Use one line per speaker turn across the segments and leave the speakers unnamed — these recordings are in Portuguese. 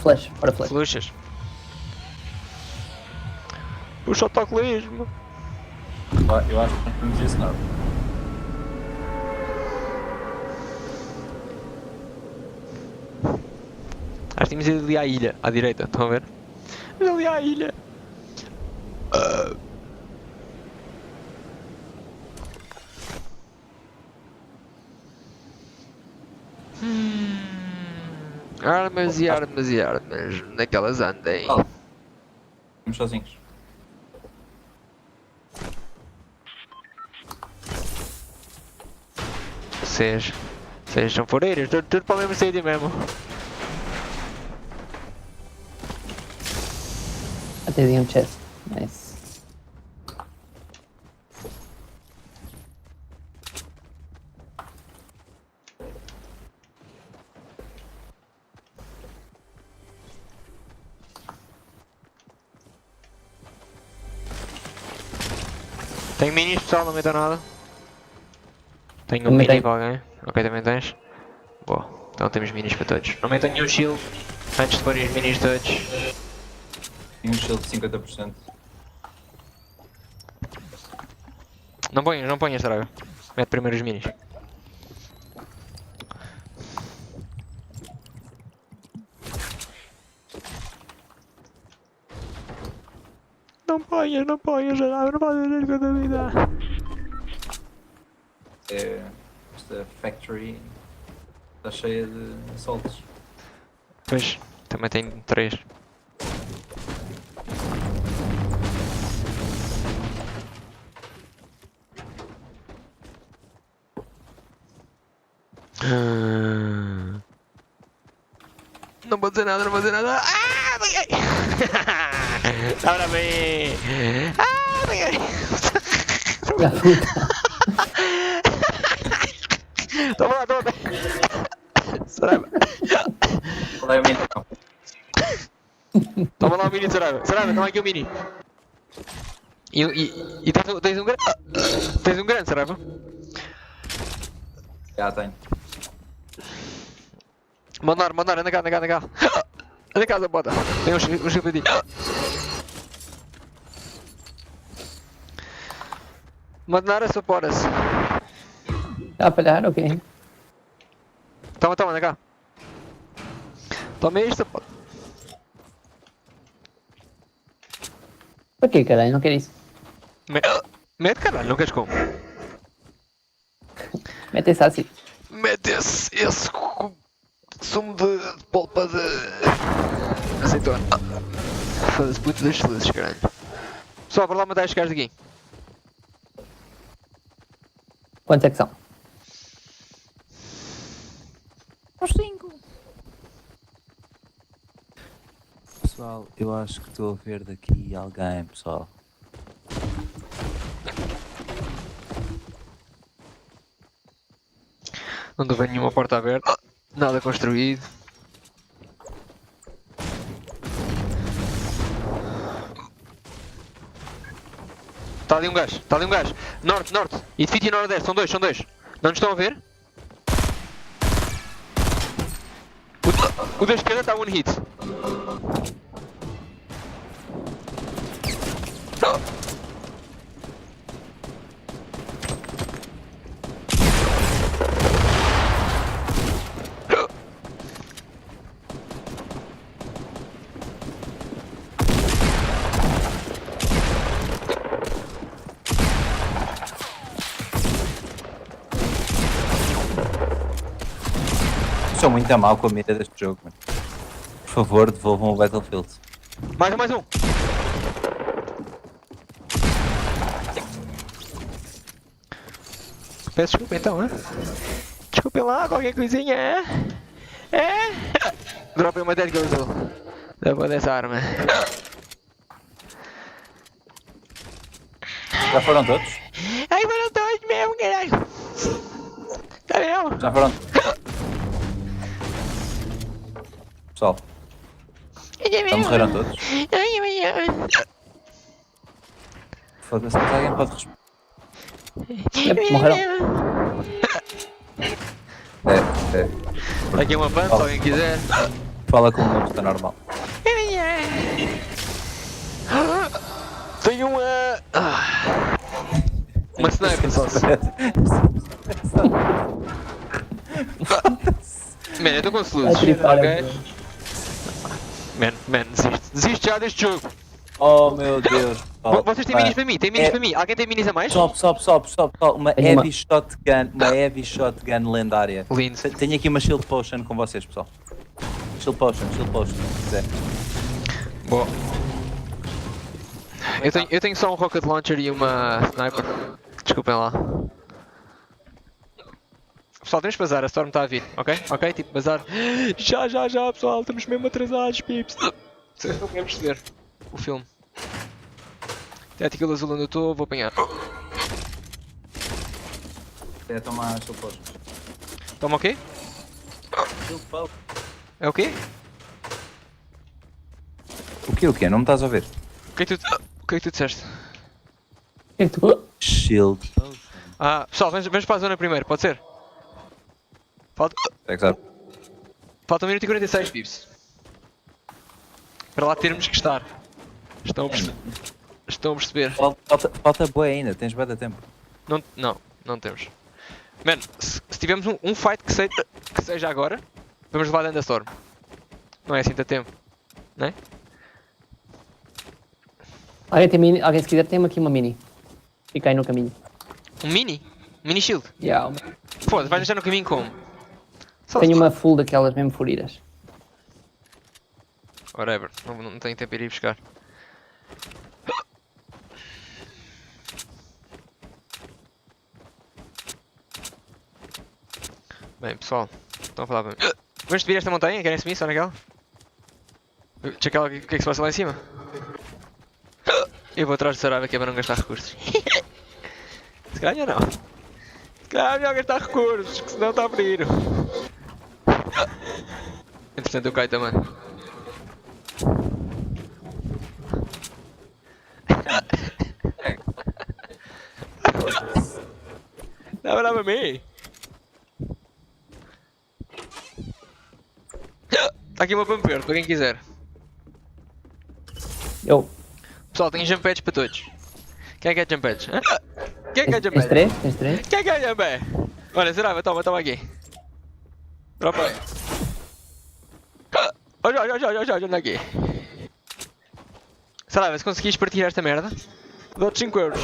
Flash, ora flash.
Fluxas. Puxa o autocolismo.
Eu acho que não temos isso não.
Acho que tínhamos ido ali à ilha, à direita, estão a ver? Mas ali à ilha. Armas e armas e armas. Naquelas andem.
Oh. Estamos sozinhos.
Vocês são foreiros, tudo para o mesmo sítio mesmo.
Até de um chest. Nice.
Tenho minis pessoal, não metam nada. Tenho um
Também
mini
tenho.
para alguém. Ok, também tens? Boa, então temos minis para todos. Não metam nenhum shield antes de pôr os minis todos.
Tenho um shield de 50%.
Não ponhas, Draga. Mete primeiro os minis. Não ponhas, Draga, não podes fazer com a vida.
Esta factory está cheia de assaltos.
Pois, também tenho 3. Não vou dizer nada, não vou dizer nada. Ah, peguei! Ahora bem! Ah, peguei!
Da puta.
Toma lá, toma lá! Saraiva!
Qual é o mínimo?
Toma lá o mini, Saraiva! Saraiva, toma aqui o mini! E tens um grande. Tens um grande, Saraiva?
Já tenho.
Mandar, anda cá. Anda cá, bota. Tem um shield ali. Mandar essa porra-se.
Está a falhar? Ok.
Toma, anda cá. Toma isto, pô.
Para quê, caralho? Não quero isso.
Mete, caralho, não queres como?
Mete esse assim.
Mete esse sumo de polpa de azeitona. Foda-se, puto das felizes, caralho. Pessoal, para lá matar estes gajos aqui.
Quantos é que são?
Os 5.
Pessoal, eu acho que estou a ver daqui alguém, pessoal.
Não estou vendo nenhuma porta aberta. Nada construído. Está ali um gajo. Norte. E defeat e nordeste, são dois. Não nos estão a ver? O da esquerda está one hit.
Sou muito a mal com a mira deste jogo, mano. Por favor, devolvam o Battlefield.
Mais um. Peço desculpa então, né? Desculpem lá, qualquer coisinha, Dropem uma dead girl dessa arma.
Já foram todos?
Ai, foram todos mesmo, caralho! Tá mesmo?
Já foram. Pessoal, já morreram todos? Foda-se, mas alguém pode responder.
Morreram.
É.
Aqui uma banda, se alguém quiser.
Fala com o meu, está normal.
Tenho uma... Uma sniper, só. Man, eu estou com
A
soluços,
tripar
ok?
aqui.
Man, desiste já deste jogo.
Oh meu Deus.
Vocês têm minis para mim, para mim. Alguém tem minis a mais?
Sobe. Uma
Tenho uma.
heavy shotgun lendária.
Lindo.
Tenho aqui uma shield potion com vocês, pessoal. Shield potion, se quiser.
Boa. Eu tenho só um rocket launcher e uma sniper. Desculpem lá. Pessoal, temos bazar, a Storm está a vir, ok? Ok, tipo bazar. Já, pessoal, estamos mesmo atrasados, pips. Vocês não querem perceber o filme. Tem aquele azul onde eu estou, vou apanhar.
É tomar shield potion.
Toma o quê?
Shield potion.
É o quê?
O quê? Não me estás a ouvir?
O que é que tu disseste?
O que é que tu...
Shield potion.
Ah, pessoal, vamos para a zona primeiro, pode ser? Falta 1 minuto e 46, pips. Para lá termos que estar. Estão a perceber?
Falta boa ainda, tens bué de tempo.
Não temos. Mano, se tivermos um fight que seja agora, vamos levar dentro da Storm. Não é assim tanto tempo, não é?
Alguém tem mini? Alguém se quiser tem aqui uma mini. Fica aí no caminho.
Um mini? Mini shield?
Yeah,
Foda-se, vais deixar no caminho como?
tenho uma full daquelas mesmo furidas.
Whatever, não tenho tempo para ir buscar. Bem, pessoal, estão a falar para mim. Vamos subir esta montanha? Querem subir só naquela? Checa lá o que é que se passa lá em cima. Eu vou atrás de Saraiva que é para não gastar recursos. Se calhar não. Se calhar é melhor gastar recursos, que senão está a abrir. Entretanto eu caio também. Não, olha para mim. Está aqui uma pamper, para quem quiser.
Eu.
Pessoal, tem jump pads para todos. Quem é que é jump pads? Hã? Quem é que é jump
Tens
pads?
três? Tens três?
Quem é que é jump pad? Olha, Saraiva, toma aqui. Dropa aí. Olha aqui. Saraiva, se conseguires partilhar esta merda, dou-te 5 euros.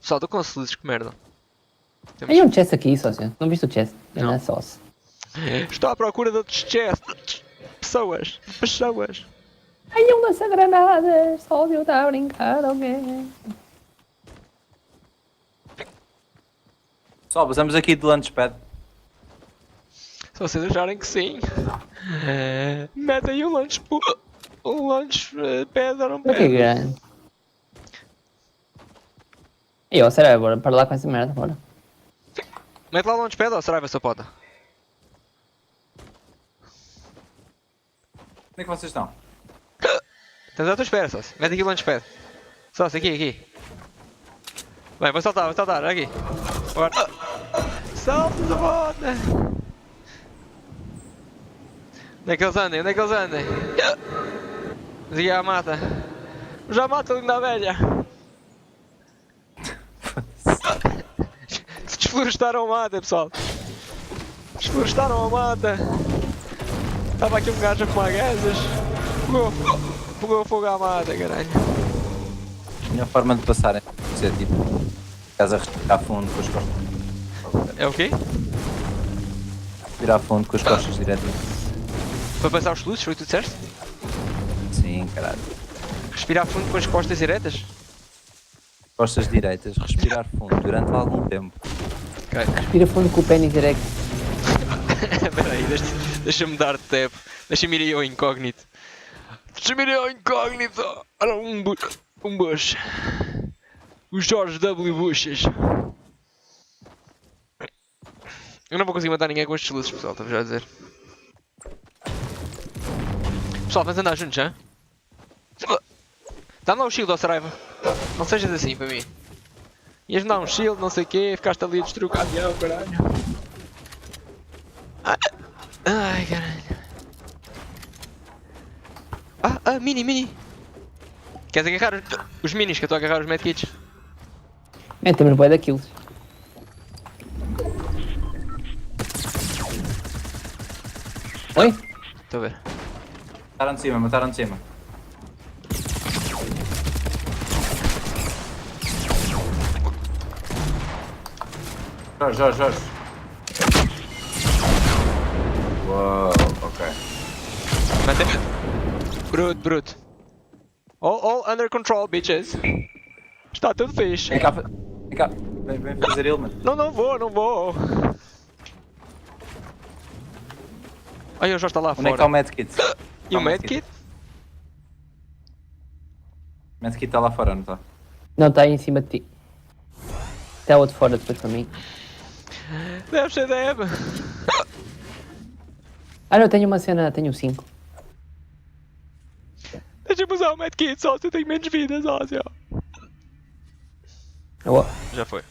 Pessoal, estou com soluços, que merda.
Tem um chest aqui, sócio. Não viste o chest?
Não.
Não é sócio.
Estou à procura de outros chests. Pessoas.
Ai, um lança-granadas. Sócio está a brincar, alguém.
Pessoal, passamos aqui de launchpad.
Se vocês acharem que sim, metem aí um lunch pad ou um
Para que
pad.
grande? E ó, será? Bora para lá com essa merda, bora.
Mete lá o launchpad ou será a sua pota?
Onde é que vocês estão?
Estamos à tua espera, sócio. Mete aqui o launchpad. Sócio, aqui. Bem, vou saltar, aqui. Bora. Salta da bota! Onde é que eles andem? Já mata. Já mata o linda velha. Desflorestaram a mata, pessoal. Desflorestaram a mata. Estava aqui um gajo a fumar gases. Pegou fogo à mata, caralho.
A melhor forma de passar é ser tipo. Estás a respirar fundo com as costas.
É o quê?
Respirar fundo com as costas direto.
Para passar os soluços, foi o que tu disseste?
Sim, caralho.
Respirar fundo com as costas diretas?
Costas direitas, respirar fundo durante algum tempo.
Ok.
Respira fundo com o pênis direto.
Espera aí, deixa-me dar tab. Deixa-me ir aí ao incógnito. Olha um Bush. O George W. Bushes. Eu não vou conseguir matar ninguém com estes luzes, pessoal, estou já a dizer. Pessoal, vamos andar juntos, já? Dá-me lá o shield ao Saraiva. Não sejas assim para mim. Ias-me dar um shield, não sei o quê, ficaste ali a destruir o caminhão, caralho. Ai, caralho. Mini. Queres agarrar os minis que eu estou a agarrar os medkits?
Temos bué daquilo. Oi?
Estou a ver.
Mataram de cima, mataram de cima. Jorge. Uou, ok.
Mantém. Bruto. All under control, bitches. Está tudo fixe.
Vem cá. Vem fazer ele, mano.
Não vou. Ai, o Jorge está lá
Onde é que está o
fora.
medkit?
E o medkit?
O medkit está lá fora, não está?
Não, está aí em cima de ti. Até outro fora depois para mim.
Deve ser.
Ah não, tenho uma cena, tenho 5.
Deixa-me usar o medkit, só eu tenho menos vidas, ósseo. Já foi.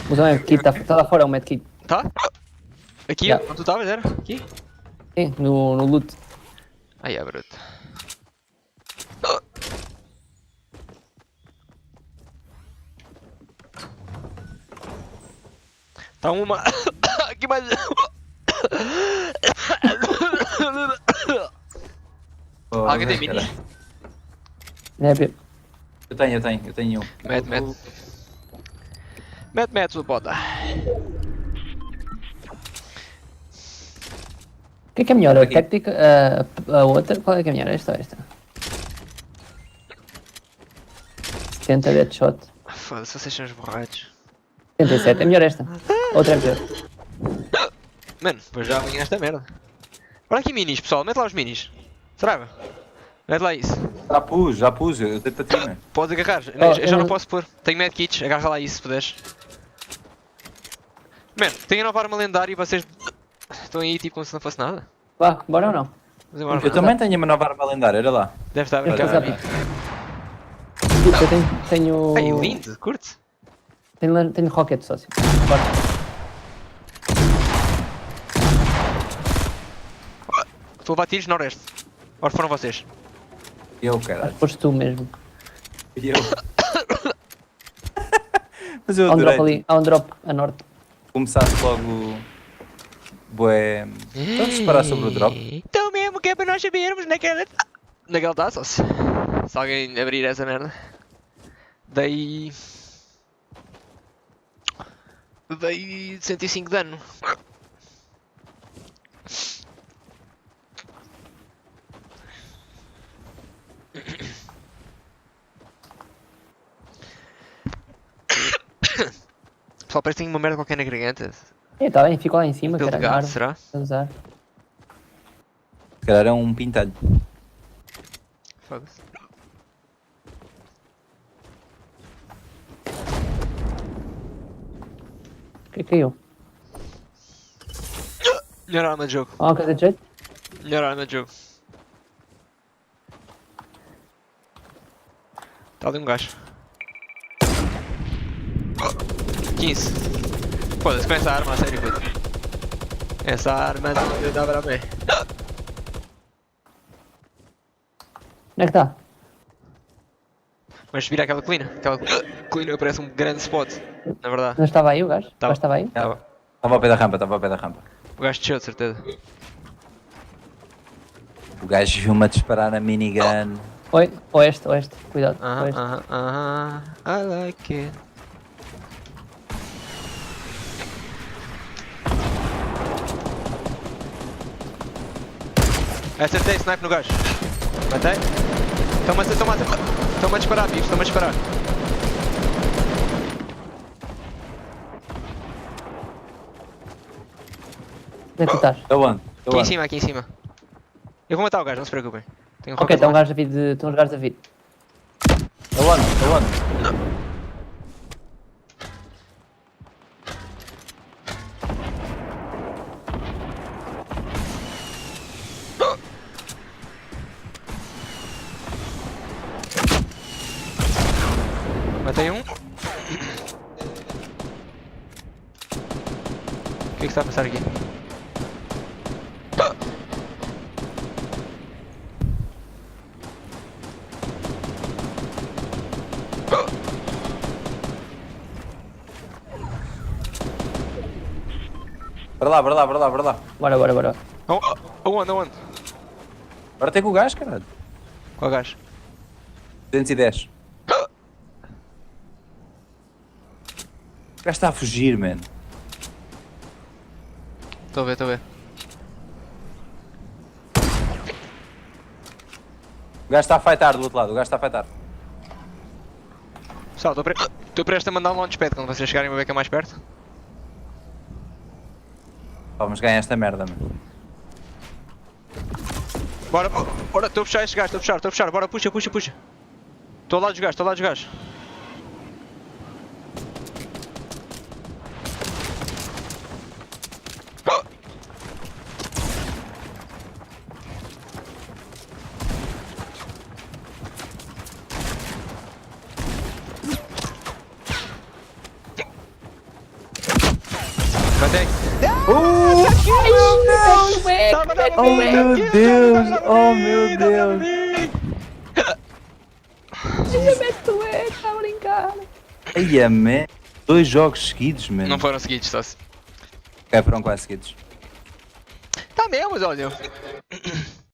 Mas o medkit está lá fora, o medkit.
Tá? Aqui,
Yeah.
onde tu estavas, era? Aqui?
Sim, no loot.
Ai, é bruto. Tá uma... Aqui mais...
Oh,
Alguém tem
cara.
minis?
É,
Eu tenho um.
Mete sua bota.
O que é melhor? A
Aqui.
tática, a outra? Qual é que é melhor? Esta ou esta? 70 deadshot.
Foda-se, vocês são os borrados.
77, é melhor esta. Outra é melhor.
Mano, depois já amanhã esta merda. Olha aqui minis, pessoal. Mete lá os minis. Saraiva. Mete lá isso.
Já pus, eu deito a ti, mano.
Podes agarrar.
Oh,
Eu já não posso pôr. Tenho medkits. Agarra lá isso se puderes. Mano, tenho a nova arma lendária e vocês estão aí tipo como se não fosse nada.
Vá, bora ou não?
Vamos embora,
Eu
mano.
também tenho uma nova arma lendária, olha lá.
Deve estar a
Vou
brincar
fazer
comigo.
Eu tenho...
Ai, lindo. Curte.
Tenho rocket, sócio. Bora.
Estou a levar tiros noroeste. Ora foram vocês.
Eu, caralho.
Foste tu mesmo.
Eu. Mas eu
Há um drop
adorei.
ali, há um drop a norte.
Começaste logo. Bué. Vamos disparar sobre o drop.
Então mesmo que é para nós sabermos naquela tá, sócio. Se alguém abrir essa merda. Dei 105 de dano. Pessoal, parece que tem uma merda qualquer na garganta.
Tá bem, fica lá em cima,
Pelo
caralho.
gato,
árvore.
será?
A usar.
Se calhar é um pintalho.
Foda-se.
O que é que caiu?
Melhor arma de jogo.
Há uma coisa de jeito?
Melhor arma de jogo. Tá ali um gajo. 15. Foda-se com essa arma, a sério, puto. Essa arma não dá para ver.
Onde é que tá?
Vamos subir aquela colina. Aquela colina parece um grande spot. Na verdade.
Não estava aí o gajo?
Tá.
Mas estava aí?
Tava.
Estava ao pé da rampa,
O gajo desceu, de certeza.
O gajo viu-me a disparar a minigun.
Oi, oeste. Cuidado. Oeste.
I like it. Acertei, snipe no gajo. Matei. Estão-me a disparar, bicho, estão-me a disparar.
Onde é que tu estás?
Estou onde?
Aqui em cima. Eu vou matar o gajo, não se preocupem. Tenho um
Ok,
rocket
estão uns
launcher.
gajos a vir estão uns gajos a vir.
Estou onde?
Matei um. O que está a passar aqui?
Bora lá, bora lá, bora lá, bora lá.
Bora.
Aonde?
Agora tem com o gajo, caralho.
Qual gajo?
210. O gajo está a fugir, man.
Estou a ver.
O gajo está a fightar do outro lado, o gajo está a fightar.
Pessoal, estou prestes a mandar um launchpad quando vocês chegarem a ver que é mais perto.
Vamos ganhar esta merda, mano.
Bora, estou a puxar estes gajos, estou a puxar, bora, puxa. Estou ao lado dos gajos, Matei.
Oh meu Deus, oh meu Deus.
Está a brincar.
Ai, man. 2 jogos seguidos, man.
Não foram seguidos, só se.
Ok, foram quase seguidos.
Tá mesmo, mas olha.